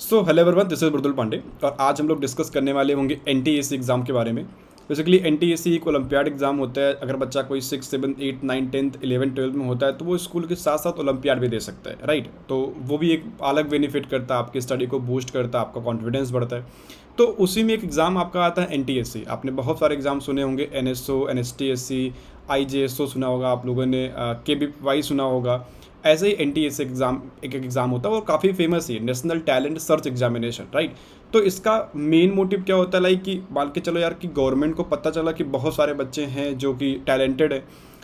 So hello everyone, this is Mridul Pandey और आज हम लोग डिस्कस करने वाले होंगे एनटीएससी एग्ज़ाम के बारे में। बेसिकली एनटीएससी एक ओलंपियाड एग्ज़ाम होता है। अगर बच्चा कोई 6, 7, 8, 9, 10, 11, 12 में होता है तो वो स्कूल के साथ साथ ओलंपियाड भी दे सकता है, राइट। तो वो भी एक अलग बेनिफिट करता है, आपकी स्टडी को बूस्ट करता है, आपका कॉन्फिडेंस बढ़ता है। तो उसी में एक एग्ज़ाम आपका आता है एनटीएससी। आपने बहुत सारे एग्ज़ाम सुने होंगे, एनएसओ, एनएसटीएससी, आईजेएसओ सुना होगा आप लोगों ने, केबीवाई सुना होगा। ऐसे ही एनटीएससी एग्ज़ाम एक एग्ज़ाम होता है और काफ़ी फेमस है, national talent search examination, right. तो इसका मेन मोटिव क्या होता है, लाइक कि मान के चलो यार कि गवर्नमेंट को पता चला कि बहुत सारे बच्चे हैं जो कि टैलेंटेड है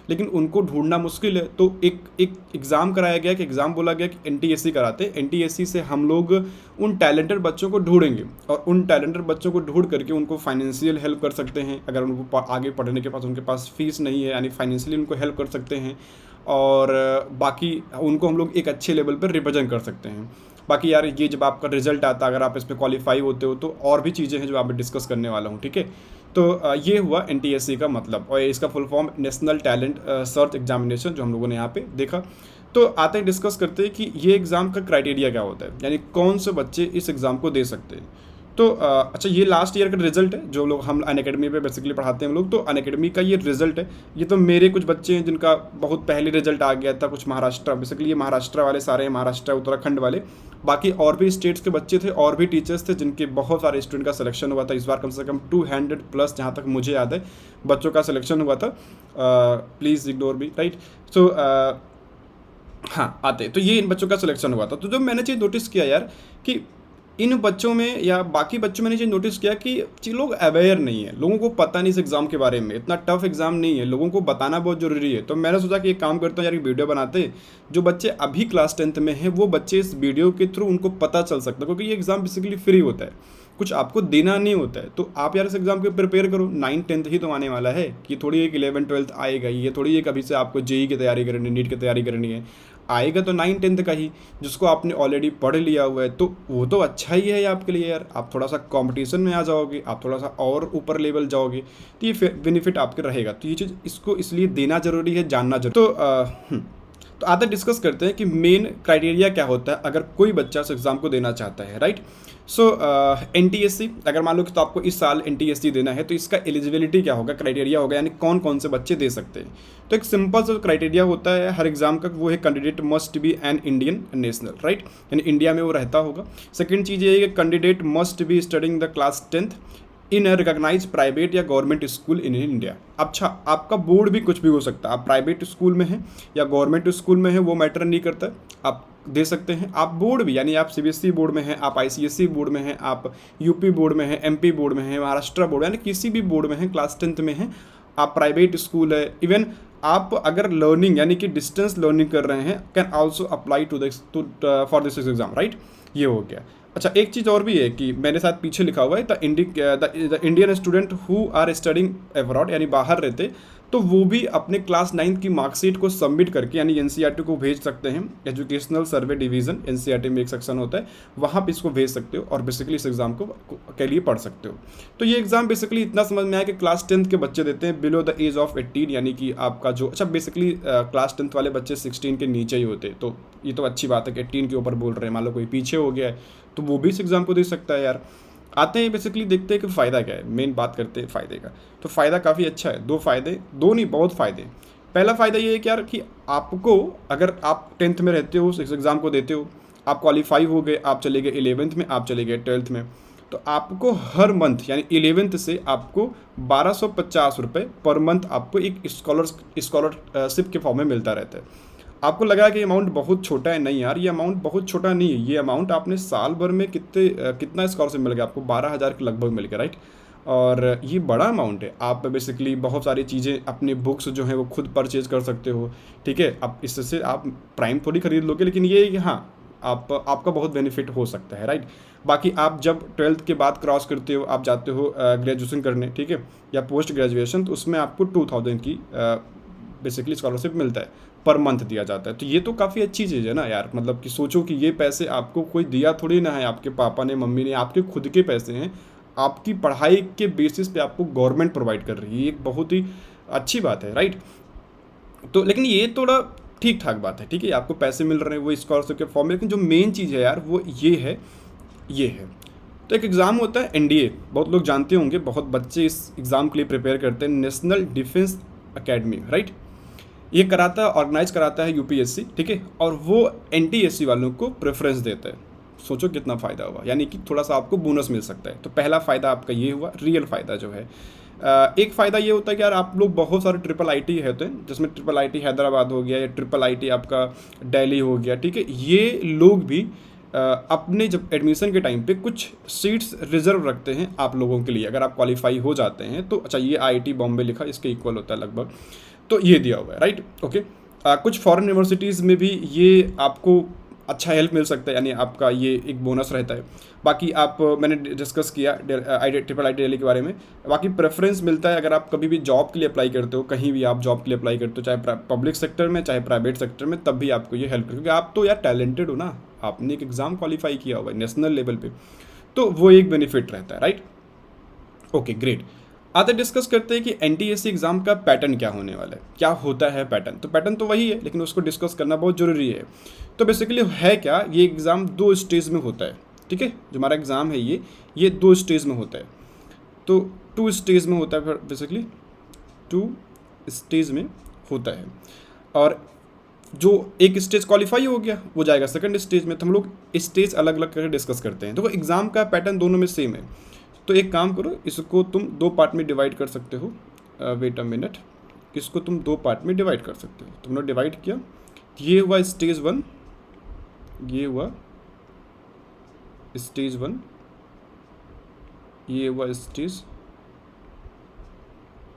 लेकिन उनको ढूंढना मुश्किल है, तो एक एक एग्ज़ाम कराया गया कि एग्ज़ाम बोला गया कि एनटीएससी कराते हैं। एनटीएससी से हम लोग उन टैलेंटेड बच्चों को ढूंढेंगे और उन टैलेंटेड बच्चों को ढूंढ करके उनको फाइनेंशियल हेल्प कर सकते हैं। अगर उनको आगे पढ़ने के पास उनके पास फीस नहीं है, यानी फाइनेंशियली उनको हेल्प कर सकते हैं और बाकी उनको हम लोग एक अच्छे लेवल पर रिप्रेजेंट कर सकते हैं। बाकी यार ये जब आपका रिजल्ट आता है, अगर आप इसमें क्वालिफाई होते हो तो और भी चीज़ें हैं जो आप डिस्कस करने वाला हूँ, ठीक है। तो ये हुआ एनटीएससी का मतलब, और इसका full form national talent search examination, जो हम लोगों ने यहाँ पे देखा। तो आते हैं डिस्कस करते हैं कि ये एग्ज़ाम का क्राइटेरिया क्या होता है, यानी कौन से बच्चे इस एग्ज़ाम को दे सकते हैं। तो अच्छा, ये लास्ट ईयर का रिजल्ट है जो लोग हम अनअकैडमी पे बेसिकली पढ़ाते हैं हम लोग। तो अनअकैडमी का ये रिजल्ट है। ये तो मेरे कुछ बच्चे हैं जिनका बहुत पहले रिजल्ट आ गया था, कुछ महाराष्ट्र, बेसिकली ये महाराष्ट्र वाले सारे हैं, महाराष्ट्र उत्तराखंड वाले। बाकी और भी स्टेट्स के बच्चे थे और भी टीचर्स थे जिनके बहुत सारे स्टूडेंट का सिलेक्शन हुआ था इस बार। कम से कम 200 प्लस, जहाँ तक मुझे याद है, बच्चों का सिलेक्शन हुआ था। Please ignore me, right. So हाँ, आते तो ये इन बच्चों का सिलेक्शन हुआ था। तो जो मैंने चीज़ नोटिस किया यार कि इन बच्चों में या बाकी बच्चों में मैंने चीज़ नोटिस किया कि लोग अवेयर नहीं है, लोगों को पता नहीं इस एग्ज़ाम के बारे में। इतना टफ एग्ज़ाम नहीं है, लोगों को बताना बहुत ज़रूरी है। तो मैंने सोचा कि एक काम करता हूँ यार, वीडियो बनाते, जो बच्चे अभी क्लास 10th में हैं वो बच्चे इस वीडियो के थ्रू उनको पता चल सकता है, क्योंकि ये एग्ज़ाम बेसिकली फ्री होता है, कुछ आपको देना नहीं होता है। तो आप यार इस एग्ज़ाम को प्रिपेयर करो। 9, 10th ही तो आने वाला है, कि थोड़ी एक 11, 12th आएगा, ये थोड़ी एक अभी से आपको जेई की तैयारी करनी है, नीट की तैयारी करनी है। आएगा तो 9, 10th का ही, जिसको आपने ऑलरेडी पढ़ लिया हुआ है, तो वो तो अच्छा ही है आपके लिए यार। आप थोड़ा सा कंपटीशन में आ जाओगे, आप थोड़ा सा और ऊपर लेवल जाओगे, तो ये बेनिफिट आपके रहेगा। तो ये चीज़ इसको इसलिए देना ज़रूरी है, जानना जरूरी। तो आधा डिस्कस करते हैं कि मेन क्राइटेरिया क्या होता है अगर कोई बच्चा इस एग्ज़ाम को देना चाहता है, राइट। सो एनटीएससी अगर मान लो कि तो आपको इस साल एनटीएससी देना है, तो इसका एलिजिबिलिटी क्या होगा, क्राइटेरिया होगा, यानी कौन कौन से बच्चे दे सकते हैं। तो एक सिंपल सा क्राइटेरिया होता है हर एग्जाम का, वो है candidate must be an Indian national, right, यानी इंडिया में वो रहता होगा। सेकंड चीज़ ये है कि candidate must be studying the class 10th in a recognise private या गवर्नमेंट स्कूल इन इंडिया। अच्छा, आपका बोर्ड भी कुछ भी हो सकता है, आप प्राइवेट स्कूल में हैं या गवर्नमेंट स्कूल में हैं, वो मैटर नहीं करता, आप दे सकते हैं। आप बोर्ड भी, यानी आप सीबीएसई बोर्ड में हैं, आप आईसीएसई बोर्ड में हैं, आप यूपी बोर्ड में हैं, एमपी बोर्ड में हैं, महाराष्ट्र बोर्ड, यानी किसी भी बोर्ड में हैं, क्लास 10th में हैं, आप प्राइवेट स्कूल है, इवन आप अगर लर्निंग यानी कि डिस्टेंस लर्निंग कर रहे हैं, can also apply to for this exam, right. ये हो गया। अच्छा, एक चीज़ और भी है कि मेरे साथ पीछे लिखा हुआ है the Indian student who are studying abroad, यानी बाहर रहते, तो वो भी अपने क्लास 9th की मार्कशीट को सबमिट करके, यानी एनसीईआरटी को भेज सकते हैं। एजुकेशनल सर्वे डिवीज़न एनसीईआरटी में एक सेक्शन होता है, वहाँ पे इसको भेज सकते हो और बेसिकली इस एग्ज़ाम को के लिए पढ़ सकते हो। तो ये एग्ज़ाम बेसिकली इतना समझ में आया कि क्लास 10th के बच्चे देते हैं बिलो द एज ऑफ 18, यानी कि आपका जो, अच्छा बेसिकली क्लास 10th वाले बच्चे 16 के नीचे ही होते, तो ये तो अच्छी बात है कि 18 के ऊपर बोल रहे हैं। मान लो कोई पीछे हो गया है तो वो भी इस एग्ज़ाम को दे सकता है यार। आते हैं बेसिकली देखते हैं कि फ़ायदा क्या है, मेन बात करते हैं फ़ायदे का। तो फ़ायदा काफ़ी अच्छा है, दो फ़ायदे, दो नहीं बहुत फ़ायदे। पहला फ़ायदा ये है कि यार कि आपको, अगर आप 10th में रहते हो, इस एग्ज़ाम को देते हो, आप क्वालिफाई हो गए, आप चले गए 11th में, आप चले गए 12th में, तो आपको हर मंथ यानी 11th से आपको 1250 रुपये पर मंथ आपको एक स्कॉलरशिप के फॉर्म में मिलता रहता है। आपको लगा कि अमाउंट बहुत छोटा है, नहीं यार, ये अमाउंट बहुत छोटा नहीं है। ये अमाउंट आपने साल भर में कितना स्कॉलरशिप मिल गया आपको, 12,000 के लगभग मिल गया, राइट। और ये बड़ा अमाउंट है। आप बेसिकली बहुत सारी चीज़ें, अपनी बुक्स जो हैं वो खुद परचेज कर सकते हो, ठीक है। अब इससे आप प्राइम थोड़ी खरीद लोगे, लेकिन ये है कि हाँ, आपका बहुत बेनिफिट हो सकता है, राइट। बाकी आप जब 12th के बाद क्रॉस करते हो, आप जाते हो ग्रेजुएशन करने, ठीक है, या पोस्ट ग्रेजुएशन, तो उसमें आपको 2000 की बेसिकली स्कॉलरशिप मिलता है, पर मंथ दिया जाता है। तो ये तो काफ़ी अच्छी चीज़ है ना यार, मतलब कि सोचो कि ये पैसे आपको कोई दिया थोड़ी ना है, आपके पापा ने, मम्मी ने, आपके खुद के पैसे हैं, आपकी पढ़ाई के बेसिस पे आपको गवर्नमेंट प्रोवाइड कर रही है। ये एक बहुत ही अच्छी बात है, राइट। तो लेकिन ये थोड़ा ठीक ठाक बात है, ठीक है, आपको पैसे मिल रहे हैं वो स्कॉलरशिप के फॉर्म में, लेकिन जो मेन चीज़ है यार वो ये है ये है। तो एक एग्ज़ाम होता है एनडीए, बहुत लोग जानते होंगे, बहुत बच्चे इस एग्ज़ाम के लिए प्रिपेयर करते हैं, नेशनल डिफेंस एकेडमी, राइट। ये कराता है, ऑर्गेनाइज कराता है यूपीएससी, ठीक है, और वो एनटीएससी वालों को प्रेफरेंस देता है। सोचो कितना फ़ायदा हुआ, यानी कि थोड़ा सा आपको बोनस मिल सकता है। तो पहला फ़ायदा आपका ये हुआ, रियल फ़ायदा जो है। एक फ़ायदा ये होता है कि यार आप लोग बहुत सारे ट्रिपल आईटी होते हैं, जिसमें ट्रिपल आईटी हैदराबाद हो गया या ट्रिपल आईटी आपका दिल्ली हो गया, ठीक है, ये लोग भी अपने जब एडमिशन के टाइम पे कुछ सीट्स रिजर्व रखते हैं आप लोगों के लिए, अगर आप क्वालिफाई हो जाते हैं तो। अच्छा, ये आईआईटी बॉम्बे लिखा, इसके इक्वल होता है लगभग, तो ये दिया हुआ है, राइट, ओके। कुछ फॉरेन यूनिवर्सिटीज़ में भी ये आपको अच्छा हेल्प मिल सकता है, यानी आपका ये एक बोनस रहता है। बाकी आप मैंने डिस्कस किया ट्रिपल आई दिल्ली के बारे में। बाकी प्रेफरेंस मिलता है अगर आप कभी भी जॉब के लिए अप्लाई करते हो, कहीं भी आप जॉब के लिए अप्लाई करते हो, चाहे पब्लिक सेक्टर में चाहे प्राइवेट सेक्टर में, तब भी आपको ये हेल्प करेगा, क्योंकि आप तो यार टैलेंटेड हो ना, आपने एक एग्ज़ाम क्वालिफाई किया हुआ है नेशनल लेवल पे, तो वो एक बेनिफिट रहता है, राइट। Okay, great. आते डिस्कस करते हैं कि एनटीएससी एग्ज़ाम का पैटर्न क्या होने वाला है, क्या होता है पैटर्न। तो पैटर्न तो वही है, लेकिन उसको डिस्कस करना बहुत ज़रूरी है। तो बेसिकली है क्या, ये एग्ज़ाम 2 स्टेज में होता है, ठीक है। जो हमारा एग्ज़ाम है ये 2 स्टेज में होता है। तो 2 स्टेज में होता है, बेसिकली 2 स्टेज में होता है। और जो एक स्टेज क्वालिफाई हो गया वो जाएगा सेकंड स्टेज में। तो हम लोग स्टेज अलग अलग करके डिस्कस करते हैं। तो एग्ज़ाम का पैटर्न दोनों में सेम है। तो एक काम करो, इसको तुम 2 पार्ट में डिवाइड कर सकते हो। वेट अ मिनट, इसको तुम 2 पार्ट में डिवाइड कर सकते हो। तुमने डिवाइड किया, ये हुआ स्टेज 1, ये हुआ स्टेज 1, ये हुआ स्टेज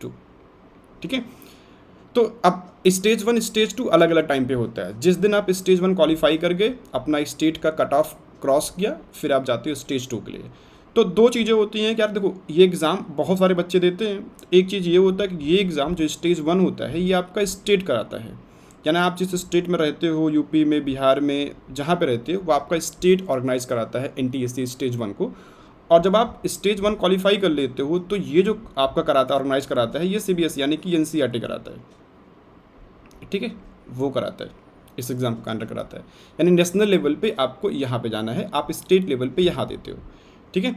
2, ठीक है। तो अब स्टेज 1 स्टेज 2 अलग अलग टाइम पे होता है। जिस दिन आप स्टेज 1 क्वालिफाई कर गए, अपना स्टेट का कट ऑफ क्रॉस किया, फिर आप जाते हो स्टेज 2 के लिए। तो 2 चीज़ें होती हैं कि यार देखो, ये एग्ज़ाम बहुत सारे बच्चे देते हैं। एक चीज़ ये होता है कि ये एग्ज़ाम जो स्टेज 1 होता है, ये आपका स्टेट कराता है, यानी आप जिस स्टेट में रहते हो, यूपी में, बिहार में, जहाँ पे रहते हो, वो आपका स्टेट ऑर्गेनाइज कराता है एनटीएससी स्टेज 1 को। और जब आप स्टेज 1 क्वालिफाई कर लेते हो, तो ये जो आपका कराता है, ऑर्गेनाइज कराता है, ये सीबीएसई यानी कि एनसीईआरटी कराता है, ठीक है, वो कराता है, इस एग्ज़ाम को कांडक्ट कराता है। यानी नेशनल लेवल पे आपको यहाँ पे जाना है, आप स्टेट लेवल पे यहाँ देते हो, ठीक है।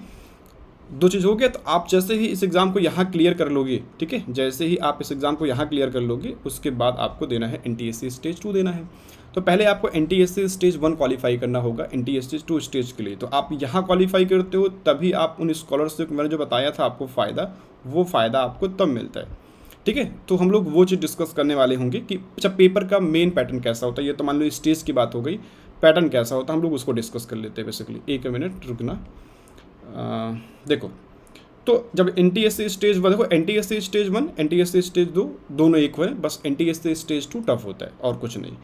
2 चीज़ हो गया। तो आप जैसे ही इस एग्ज़ाम को यहाँ क्लियर कर लोगे, ठीक है, जैसे ही आप इस एग्ज़ाम को यहाँ क्लियर कर लोगे, उसके बाद आपको देना है एनटीएससी स्टेज 2 देना है। तो पहले आपको एनटीएससी स्टेज 1 क्वालिफाई करना होगा एनटीएससी 2 स्टेज के लिए। तो आप यहाँ क्वालिफाई करते हो, तभी आप उन स्कॉलरशिप मैंने जो बताया था आपको फ़ायदा, वो फ़ायदा आपको तब मिलता है, ठीक है। तो हम लोग वो चीज़ डिस्कस करने वाले होंगे कि अच्छा पेपर का मेन पैटर्न कैसा होता है। ये तो मान लो स्टेज की बात हो गई, पैटर्न कैसा होता है हम लोग उसको डिस्कस कर लेते हैं बेसिकली। 1 मिनट रुकना। देखो, तो जब एनटीएससी स्टेज 1, देखो एनटीएससी स्टेज 1 एनटीएससी स्टेज 2 दोनों एक हुए, बस एनटीएससी स्टेज 2 टफ होता है और कुछ नहीं।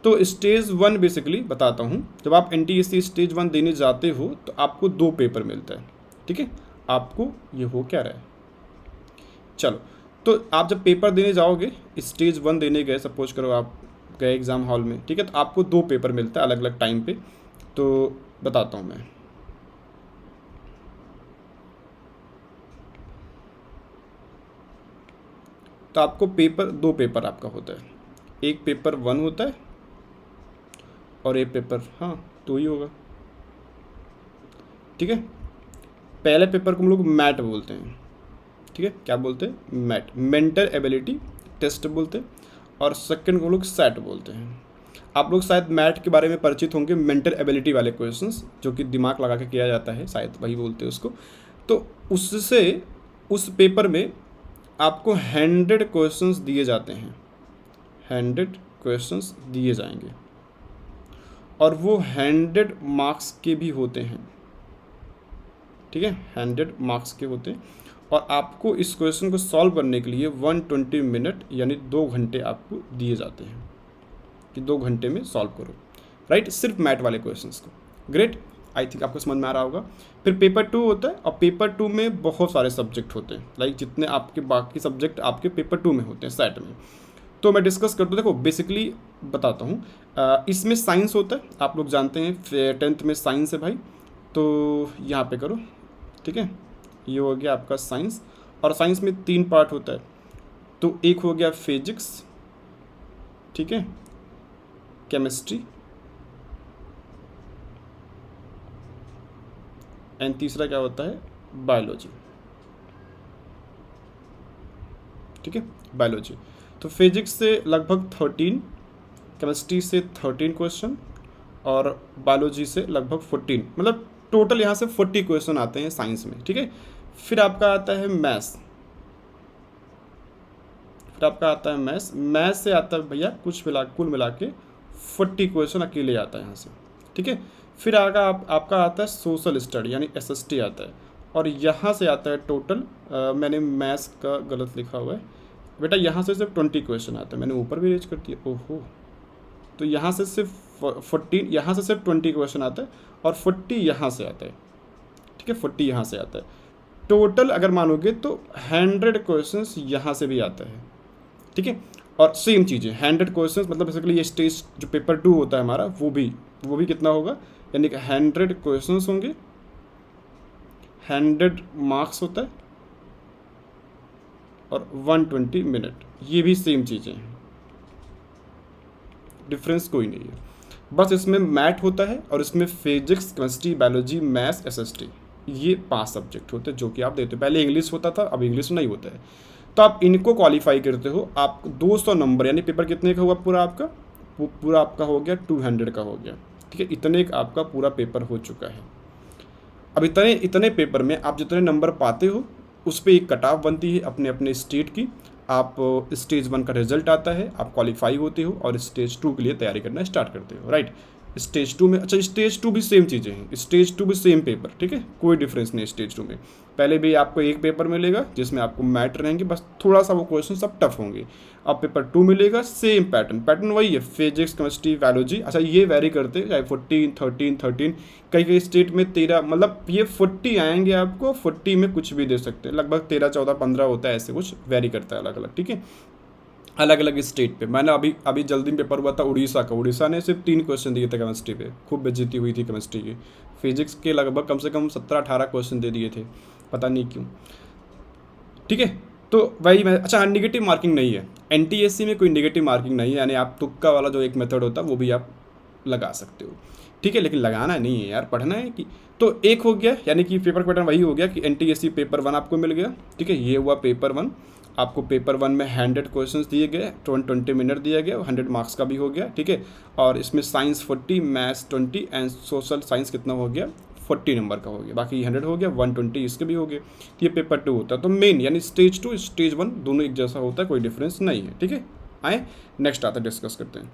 तो स्टेज 1 बेसिकली बताता हूँ, जब आप एनटीएससी स्टेज 1 देने जाते हो तो आपको 2 पेपर मिलता है, ठीक है। आपको ये हो क्या रहा है, चलो, तो आप जब पेपर देने जाओगे, स्टेज 1 देने गए, सपोज करो आप गए एग्ज़ाम हॉल में, ठीक है, तो आपको 2 पेपर मिलता है अलग अलग टाइम पे। तो बताता हूँ मैं, तो आपको पेपर 2 पेपर आपका होता है। एक पेपर 1 होता है और एक पेपर, हाँ, 2 ही होगा, ठीक है। पहले पेपर को हम लोग मैट बोलते हैं, ठीक है, क्या बोलते हैं, मैट, मेंटल एबिलिटी टेस्ट बोलते हैं। और सेकंड को हम लोग सेट बोलते हैं। आप लोग शायद मैट के बारे में परिचित होंगे, मेंटल एबिलिटी वाले क्वेश्चंस, जो कि दिमाग लगा के किया जाता है, शायद वही बोलते हैं उसको। तो उससे उस पेपर में आपको 100 क्वेश्चंस दिए जाते हैं, 100 क्वेश्चंस दिए जाएंगे, और वो 100 मार्क्स के भी होते हैं, ठीक है, 100 मार्क्स के होते हैं। और आपको इस क्वेश्चन को सॉल्व करने के लिए 120 मिनट यानी 2 घंटे आपको दिए जाते हैं कि 2 घंटे में सॉल्व करो, राइट, सिर्फ मैथ वाले क्वेश्चंस को। ग्रेट, आई थिंक आपको समझ में आ रहा होगा। फिर पेपर 2 होता है, और पेपर 2 में बहुत सारे सब्जेक्ट होते हैं, लाइक जितने आपके बाकी सब्जेक्ट आपके पेपर 2 में होते हैं सेट में। तो मैं डिस्कस करता हूँ, देखो बेसिकली बताता हूँ। इसमें साइंस होता है, आप लोग जानते हैं 10th में साइंस है भाई। तो यहाँ पे करो, ठीक है, ये हो गया आपका साइंस। और साइंस में 3 पार्ट होता है। तो एक हो गया फिजिक्स, ठीक है, केमिस्ट्री, एंड तीसरा क्या होता है, बायोलॉजी। ठीक है, बायोलॉजी। तो फिजिक्स से लगभग 13, केमिस्ट्री से 13 क्वेश्चन और बायोलॉजी से लगभग 14, मतलब टोटल यहाँ से 40 क्वेश्चन आते हैं साइंस में। ठीक है, फिर आपका आता है मैथ्स, मैथ्स से आता है भैया कुल मिला के 40 क्वेश्चन अकेले आता है यहाँ से। ठीक है, फिर आपका आता है सोशल स्टडी यानी SST आता है, और यहाँ से आता है टोटल, मैंने मैथ्स का गलत लिखा हुआ है बेटा, यहाँ से सिर्फ 20 क्वेश्चन आता है, मैंने ऊपर भी रेज कर दिया, ओहो। तो यहाँ से सिर्फ 14, यहाँ से सिर्फ 20 क्वेश्चन आता है और 40 यहाँ से आता है। ठीक है, 40 यहाँ से आता है। टोटल अगर मानोगे तो 100 क्वेश्चंस यहाँ से भी आता है। ठीक है, और सेम चीज़ें 100 क्वेश्चंस, मतलब बेसिकली ये स्टेज जो पेपर 2 होता है हमारा, वो भी कितना होगा, यानी कि 100 क्वेश्चंस होंगे, 100 मार्क्स होता है और 120 मिनट। ये भी सेम चीज़ें हैं, डिफरेंस कोई नहीं है, बस इसमें मैथ होता है और इसमें physics, chemistry, biology, maths, SST, ये 5 सब्जेक्ट होते हैं जो कि आप देते हो। पहले इंग्लिश होता था, अब इंग्लिश नहीं होता है। तो आप इनको क्वालिफाई करते हो, आप 200 नंबर, यानी पेपर कितने का हुआ पूरा आपका, पूरा आपका हो गया 200 का हो गया। ठीक है, इतने का आपका पूरा पेपर हो चुका है। अब इतने पेपर में आप जितने नंबर पाते हो उस पर एक कट ऑफ बनती है अपने अपने स्टेट की। आप स्टेज 1 का रिजल्ट आता है, आप क्वालिफाई होते हो और स्टेज 2 के लिए तैयारी करना स्टार्ट करते हो, राइट। स्टेज 2 में, अच्छा स्टेज 2 भी सेम चीज़ें हैं, स्टेज 2 भी सेम पेपर। ठीक है, कोई डिफरेंस नहीं स्टेज 2 में। पहले भी आपको एक पेपर मिलेगा जिसमें आपको मैथ रहेंगे, बस थोड़ा सा वो क्वेश्चन सब टफ होंगे। अब पेपर 2 मिलेगा, सेम पैटर्न वही है, फिजिक्स, केमिस्ट्री, बायोलॉजी। अच्छा ये वेरी करते हैं, चाहे 14, 13, कई स्टेट में 13, मतलब ये 40 आएंगे आपको, 40 में कुछ भी दे सकते हैं, लगभग 13, 14, 15 होता है, ऐसे कुछ वेरी करता है अलग अलग। ठीक है, अलग अलग स्टेट पे। मैंने अभी जल्दी में पेपर हुआ था उड़ीसा ने सिर्फ 3 क्वेश्चन दिए थे केमिस्ट्री पे, खूब बेइज्जती हुई थी केमिस्ट्री की। फिजिक्स के लगभग कम से कम 17-18 क्वेश्चन दे दिए थे, पता नहीं क्यों। ठीक है, तो वही मैं, अच्छा निगेटिव मार्किंग नहीं है NTSC में, कोई निगेटिव मार्किंग नहीं है, यानी आप तुक्का वाला जो एक मेथड होता है वो भी आप लगा सकते हो। ठीक है, लेकिन लगाना नहीं है यार, पढ़ना है कि। तो एक हो गया, यानी कि पेपर पैटर्न वही हो गया कि NTSC पेपर 1 आपको मिल गया। ठीक है, ये हुआ पेपर 1। आपको पेपर 1 में 100 क्वेश्चंस दिए गए, 20 मिनट दिया गया, 100 मार्क्स का भी हो गया। ठीक है, और इसमें science 40, maths 20 and social science कितना हो गया, 40 नंबर का हो गया, बाकी 100 हो गया, 120 इसके भी हो गए। ये पेपर 2 होता है। तो मेन यानी स्टेज 2 स्टेज 1 दोनों एक जैसा होता है, कोई डिफरेंस नहीं है। ठीक है, आए नेक्स्ट आता है, डिस्कस करते हैं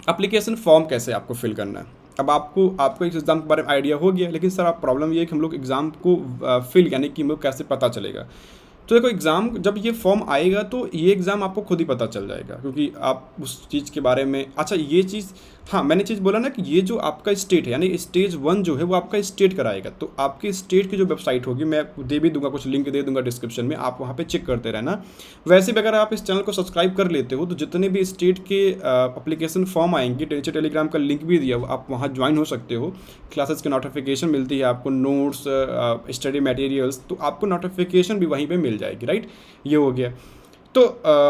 एप्लीकेशन फॉर्म कैसे आपको फिल करना है। अब आपको इस एग्ज़ाम के बारे में आइडिया हो गया, लेकिन सर आप प्रॉब्लम ये है कि हम लोग एग्ज़ाम को फिल यानी कि हम लोग कैसे पता चलेगा। तो देखो एग्ज़ाम जब ये फॉर्म आएगा तो ये एग्ज़ाम आपको खुद ही पता चल जाएगा, क्योंकि आप उस चीज़ के बारे में, अच्छा ये चीज़, हाँ मैंने चीज़ बोला ना कि ये जो आपका स्टेट है यानी स्टेज 1 जो है वो आपका स्टेट कराएगा। तो आपके स्टेट की जो वेबसाइट होगी, मैं दे भी दूंगा, कुछ लिंक दे दूंगा डिस्क्रिप्शन में, आप वहाँ पे चेक करते रहना। वैसे भी अगर आप इस चैनल को सब्सक्राइब कर लेते हो तो जितने भी स्टेट के अप्लीकेशन फॉर्म आएंगे, नीचे टेलीग्राम का लिंक भी दिया, आप वहाँ ज्वाइन हो सकते हो। क्लासेस की नोटिफिकेशन मिलती है आपको, नोट्स, स्टडी मटेरियल्स, तो आपको नोटिफिकेशन भी वहीं पर मिल जाएगी, राइट। ये हो गया। तो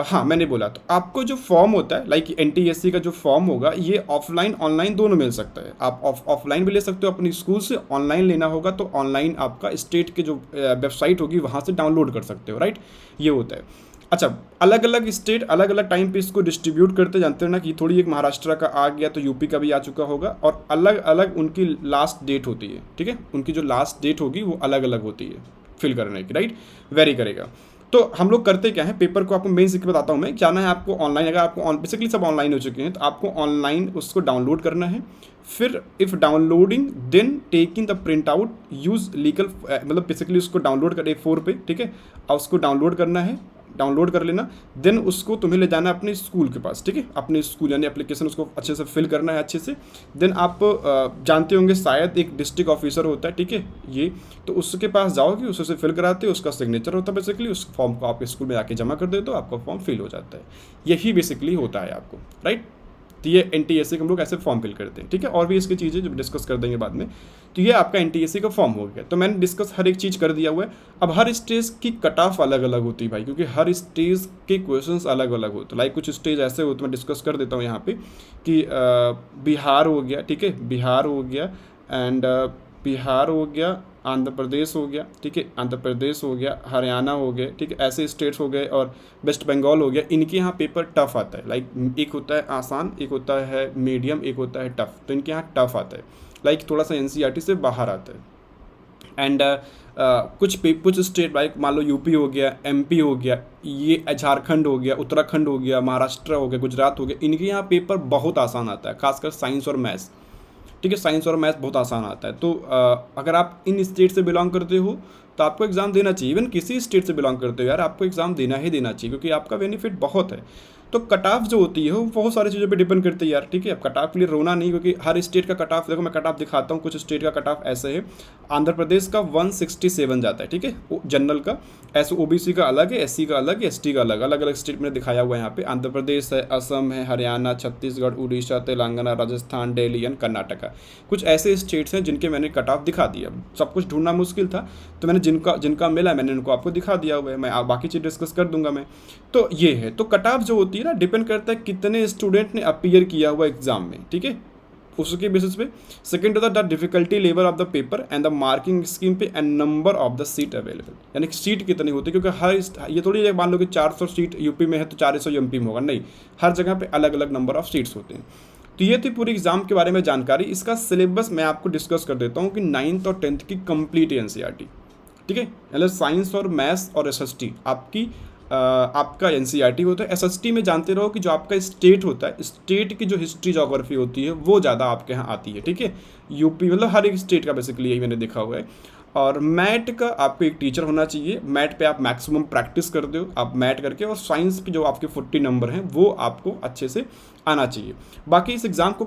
हाँ मैंने बोला, तो आपको जो फॉर्म होता है लाइक NTSC का जो फॉर्म होगा, ये ऑफलाइन ऑनलाइन दोनों मिल सकता है। आप ऑफलाइन भी ले सकते हो अपनी स्कूल से, ऑनलाइन लेना होगा तो ऑनलाइन आपका स्टेट के जो वेबसाइट होगी वहाँ से डाउनलोड कर सकते हो, राइट। ये होता है। अच्छा, अलग अलग स्टेट अलग अलग टाइम पे इसको डिस्ट्रीब्यूट करते, जानते हो ना कि थोड़ी एक महाराष्ट्र का आ गया तो यूपी का भी आ चुका होगा, और अलग अलग उनकी लास्ट डेट होती है। ठीक है, उनकी जो लास्ट डेट होगी वो अलग अलग होती है फिल करने की, राइट, वेरी करेगा। तो हम लोग करते क्या है, पेपर को आपको मेन सीख बताता हूँ मैं, जाना है आपको ऑनलाइन। अगर आपको बेसिकली सब ऑनलाइन हो चुके हैं तो आपको ऑनलाइन उसको डाउनलोड करना है। फिर if downloading then taking the print out use legal, मतलब बेसिकली उसको डाउनलोड कर A4 पे, ठीक है, और उसको डाउनलोड करना है, डाउनलोड कर लेना। देन उसको तुम्हें ले जाना है अपने स्कूल के पास, ठीक है, अपने स्कूल यानी एप्लीकेशन उसको अच्छे से फिल करना है अच्छे से। देन आप जानते होंगे शायद एक डिस्ट्रिक्ट ऑफिसर होता है, ठीक है, ये तो उसके पास जाओगे, उससे फिल कराते हो, उसका सिग्नेचर होता है बेसिकली, उस फॉर्म को आप स्कूल में आके जमा कर देते हो, आपका फॉर्म फिल हो जाता है। यही बेसिकली होता है आपको, राइट। तो ये NTSC के हम लोग ऐसे फॉर्म फिल करते हैं, ठीक है, और भी इसकी चीज़ें जो डिस्कस कर देंगे बाद में। तो ये आपका NTSC का फॉर्म हो गया। तो मैंने डिस्कस हर एक चीज़ कर दिया हुआ है। अब हर स्टेज की कट ऑफ अलग अलग होती है भाई, क्योंकि हर स्टेज के क्वेश्चंस अलग अलग होते हैं। लाइक कुछ स्टेज ऐसे होते, मैं डिस्कस कर देता हूँ यहाँ पे कि बिहार हो गया, ठीक है, बिहार हो गया, एंड बिहार हो गया, आंध्र प्रदेश हो गया, ठीक है, आंध्र प्रदेश हो गया, हरियाणा हो गए, ठीक है, ऐसे स्टेट्स हो गए, और वेस्ट बंगाल हो गया। इनके यहाँ पेपर टफ आता है, लाइक एक होता है आसान, एक होता है मीडियम, एक होता है टफ। तो इनके यहाँ टफ आता है, लाइक थोड़ा सा एनसीईआरटी से बाहर आता है। एंड कुछ स्टेट लाइक मान लो यूपी हो गया, एमपी हो गया, ये झारखंड हो गया, उत्तराखंड हो गया, महाराष्ट्र हो गया, गुजरात हो गया, इनके यहाँ पेपर बहुत आसान आता है, खासकर साइंस और मैथ्स, ठीक है, साइंस और मैथ्स बहुत आसान आता है। तो अगर आप इन स्टेट से बिलोंग करते हो तो आपको एग्ज़ाम देना चाहिए। इवन किसी स्टेट से बिलोंग करते हो यार, आपको एग्ज़ाम देना ही देना चाहिए, क्योंकि आपका बेनिफिट बहुत है। तो कट ऑफ जो होती है वो बहुत सारी चीज़ों पे डिपेंड करती है यार, ठीक है। अब कट ऑफ के लिए रोना नहीं, क्योंकि हर स्टेट का कट ऑफ, देखो मैं कट ऑफ दिखाता हूँ, कुछ स्टेट का कट ऑफ ऐसे है। आंध्र प्रदेश का 167 जाता है, ठीक है, जनरल का। ऐसे ओबीसी का अलग है, एससी का अलग है, एसटी का अलग, अलग अलग स्टेट में दिखाया हुआ है यहाँ पे। आंध्र प्रदेश है, असम है, हरियाणा, छत्तीसगढ़, उड़ीसा, तेलंगाना, राजस्थान, दिल्ली एंड कर्नाटका। कुछ ऐसे स्टेट्स हैं जिनके मैंने कट ऑफ दिखा दिया। सब कुछ ढूंढना मुश्किल था, तो मैंने जिनका जिनका मिला मैंने उनको आपको दिखा दिया हुआ है। मैं बाकी चीज़ डिस्कस कर दूंगा मैं। तो ये है, तो कट ऑफ जो होती है ना, डिपेंड करता है कितने स्टूडेंट ने अपीयर किया हुआ एग्जाम में, ठीक है, उसके बेसिस पे। सेकंड होता है the difficulty level of the paper and the marking scheme पे and number of the seat available, यानी कि सीट कितनी होती है, क्योंकि हर ये थोड़ी मान लो कि 400 सीट यूपी में है तो 400 एमपी में होगा, नहीं, हर जगह पे अलग अलग नंबर ऑफ सीट्स होते हैं। तो ये थी पूरी एग्जाम के बारे में जानकारी। इसका सिलेबस मैं आपको डिस्कस कर देता हूँ कि 9th और 10th की कंप्लीट एनसीईआरटी, ठीक है, मतलब साइंस और मैथ्स और एसएसटी आपका एनसीईआरटी होता है। एसएसटी में जानते रहो कि जो आपका स्टेट होता है, स्टेट की जो हिस्ट्री ज्योग्राफी होती है वो ज़्यादा आपके यहाँ आती है, ठीक है। यूपी मतलब हर एक स्टेट का बेसिकली यही मैंने देखा हुआ है। और मैथ का आपको एक टीचर होना चाहिए, मैथ पे आप मैक्सिमम प्रैक्टिस कर दो आप मैथ करके, और साइंस के जो आपके 40 नंबर हैं वो आपको अच्छे से आना चाहिए। बाकी इस एग्ज़ाम को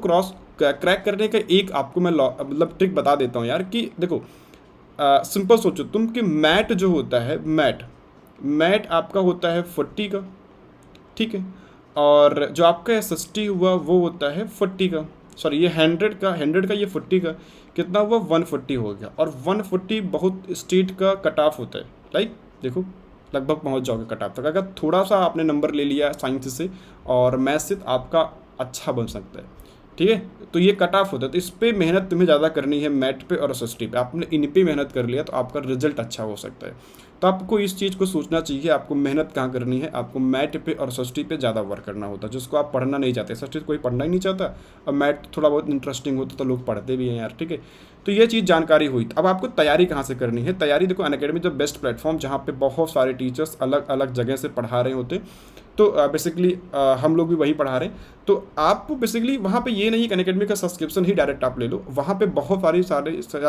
क्रैक करने का एक आपको मैं मतलब ट्रिक बता देता हूँ यार, कि देखो सिंपल सोचो तुम कि मैथ जो होता है, मैथ आपका होता है 40 का, ठीक है, और जो आपका एसएसटी हुआ वो होता है 40 का, सॉरी ये 100 का ये 40 का, कितना हुआ 140 हो गया। और 140 बहुत स्टेट का कट ऑफ होता है, लाइक देखो लगभग पहुंच जाओगे कट ऑफ तक, अगर थोड़ा सा आपने नंबर ले लिया साइंस से और मैथ से, तो आपका अच्छा बन सकता है, ठीक है। तो ये कट ऑफ होता है, तो इस पर मेहनत तुम्हें ज़्यादा करनी है, मैथ पे और एसएसटी पे। आपने इन पे मेहनत कर लिया तो आपका रिजल्ट अच्छा हो सकता है। तो आपको इस चीज़ को सोचना चाहिए, आपको मेहनत कहाँ करनी है, आपको मैथ पे और एसएसटी पे ज़्यादा वर्क करना होता है, जिसको आप पढ़ना नहीं चाहते। एसएसटी कोई पढ़ना ही नहीं चाहता, और मैथ थोड़ा बहुत इंटरेस्टिंग होता तो लोग पढ़ते भी हैं यार, ठीक है। तो ये चीज़ जानकारी हुई। अब आपको तैयारी कहाँ से करनी है, तैयारी देखो अनअकैडमी जो बेस्ट प्लेटफॉर्म, जहाँ पे बहुत सारे टीचर्स अलग अलग जगह से पढ़ा रहे होते, तो बेसिकली हम लोग भी वही पढ़ा रहे हैं। तो आपको बेसिकली वहाँ पे ये नहीं कि अनअकैडमी का सब्सक्रिप्शन ही डायरेक्ट आप ले लो, वहाँ पे बहुत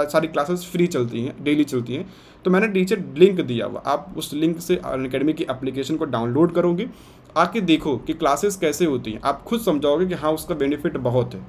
सारी क्लासेस फ्री चलती हैं, डेली चलती हैं। तो मैंने नीचे लिंक दिया हुआ, आप उस लिंक से अनअकैडमी की एप्लीकेशन को डाउनलोड करोगे, आके देखो कि क्लासेस कैसे होती हैं, आप खुद समझाओगे कि हाँ उसका बेनिफिट बहुत है,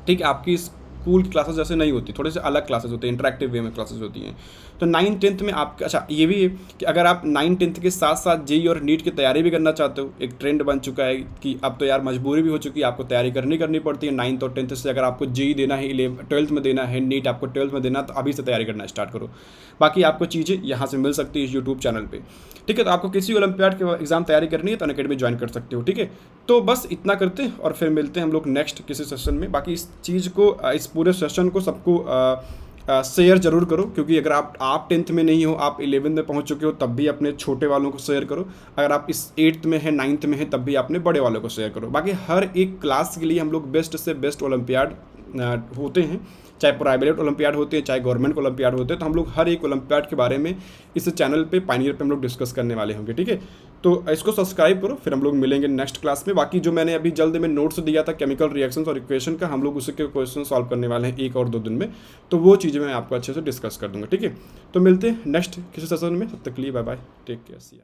ठीक है। आपकी स्कूल की क्लासेस जैसे नहीं होती, थोड़े से अलग क्लासेस होते हैं, इंटरेक्टिव वे में क्लासेस होती हैं। तो 9th-10th में आप, अच्छा ये भी है कि अगर आप 9th-10th के साथ साथ जेई और नीट की तैयारी भी करना चाहते हो, एक ट्रेंड बन चुका है कि अब तो यार मजबूरी भी हो चुकी है, आपको तैयारी करनी पड़ती है 9th और 10th से। अगर आपको जेई देना है, 12th में देना है, नीट आपको 12th में देना, तो अभी से तैयारी करना स्टार्ट करो। बाकी आपको चीज़ें यहाँ से मिल सकती है यूट्यूब चैनल पर, ठीक है। तो आपको किसी ओलंपियाड के एग्जाम तैयारी करनी है तो अनअकैडमी ज्वाइन कर सकते हो, ठीक है। तो बस इतना करते हैं और फिर मिलते हैं हम लोग नेक्स्ट किसी सेशन में। बाकी इस चीज़ को, इस पूरे सेशन को सबको शेयर जरूर करो, क्योंकि अगर आप 10th में नहीं हो, आप 11th में पहुंच चुके हो, तब भी अपने छोटे वालों को शेयर करो। अगर आप इस 8th में है, 9th में है, तब भी अपने बड़े वालों को शेयर करो। बाकी हर एक क्लास के लिए हम लोग बेस्ट से बेस्ट ओलंपियाड होते हैं, चाहे प्राइवेट ओलंपियाड होते हैं, चाहे गवर्नमेंट ओलंपियाड होते हैं। तो हम लोग हर एक ओलंपियाड के बारे में इस चैनल पे पायनियर पे हम लोग डिस्कस करने वाले होंगे, ठीक है। तो इसको सब्सक्राइब करो, फिर हम लोग मिलेंगे नेक्स्ट क्लास में। बाकी जो मैंने अभी जल्द में नोट्स दिया था केमिकल रिएक्शंस और इक्वेशन का, हम लोग उसी के क्वेश्चन सॉल्व करने वाले हैं 1 और 2 दिन में। तो वो चीज़ें मैं आपको अच्छे से डिस्कस कर दूंगा, ठीक है। तो मिलते हैं नेक्स्ट किसी सेशन में, तब तक के लिए bye bye, take care, see you.